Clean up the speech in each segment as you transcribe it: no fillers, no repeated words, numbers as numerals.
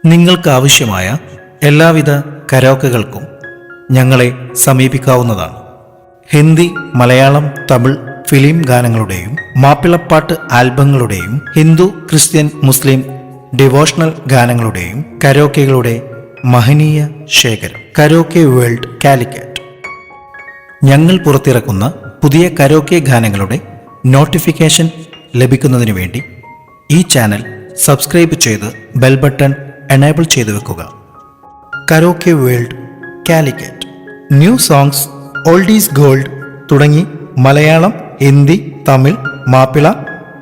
നിങ്ങൾക്കാവശ്യമായ എല്ലാവിധ കരോക്കകൾക്കും ഞങ്ങളെ സമീപിക്കാവുന്നതാണ്. ഹിന്ദി, മലയാളം, തമിഴ് ഫിലിം ഗാനങ്ങളുടെയും മാപ്പിളപ്പാട്ട് ആൽബങ്ങളുടെയും ഹിന്ദു, ക്രിസ്ത്യൻ, മുസ്ലിം ഡിവോഷണൽ ഗാനങ്ങളുടെയും കരോക്കകളുടെ മഹനീയ ശേഖരം കരോക്കെ വേൾഡ് കാലിക്കറ്റ്. ഞങ്ങൾ പുറത്തിറക്കുന്ന പുതിയ കരോക്കെ ഗാനങ്ങളുടെ നോട്ടിഫിക്കേഷൻ ലഭിക്കുന്നതിനു വേണ്ടി ഈ ചാനൽ സബ്സ്ക്രൈബ് ചെയ്ത് ബെൽ ബട്ടൺ എനേബിൾ ചെയ്തു വെക്കുക. Karaoke world Calicut. New songs, oldies gold തുടങ്ങി മലയാളം, ഹിന്ദി, തമിഴ്, മാപ്പിള,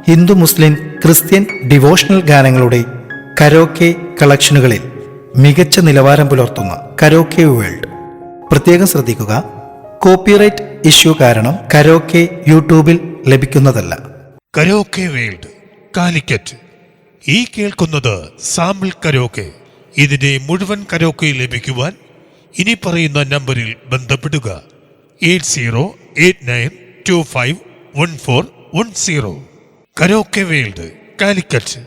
ഹിന്ദു, മുസ്ലിം, ക്രിസ്ത്യൻ ഡിവോഷണൽ ഗാനങ്ങളുടെ കരോക്കെ കളക്ഷനുകളിൽ മികച്ച നിലവാരം പുലർത്തുന്ന കരോക്കെ വേൾഡ്. പ്രത്യേകം ശ്രദ്ധിക്കുക, കോപ്പിറൈറ്റ് ഇഷ്യൂ കാരണം കരോക്കെ യൂട്യൂബിൽ ലഭിക്കുന്നതല്ല. Karaoke world Calicut. ഈ കേൾക്കുന്നത് സാമ്പിൾ കരോക്കെ. ഇതിന്റെ മുഴുവൻ കരോക്കെ ലഭിക്കുവാൻ ഇനി പറയുന്ന നമ്പറിൽ ബന്ധപ്പെടുക. 8089251410. Karaoke world Calicut.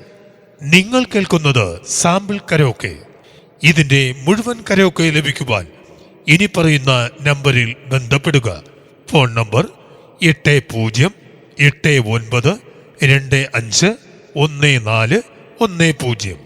നിങ്ങൾ കേൾക്കുന്നത് സാമ്പിൾ കരോക്കെ. ഇതിന്റെ മുഴുവൻ കരോക്കെ ലഭിക്കുവാൻ ഇനി പറയുന്ന നമ്പറിൽ ബന്ധപ്പെടുക. Phone number 8089251410.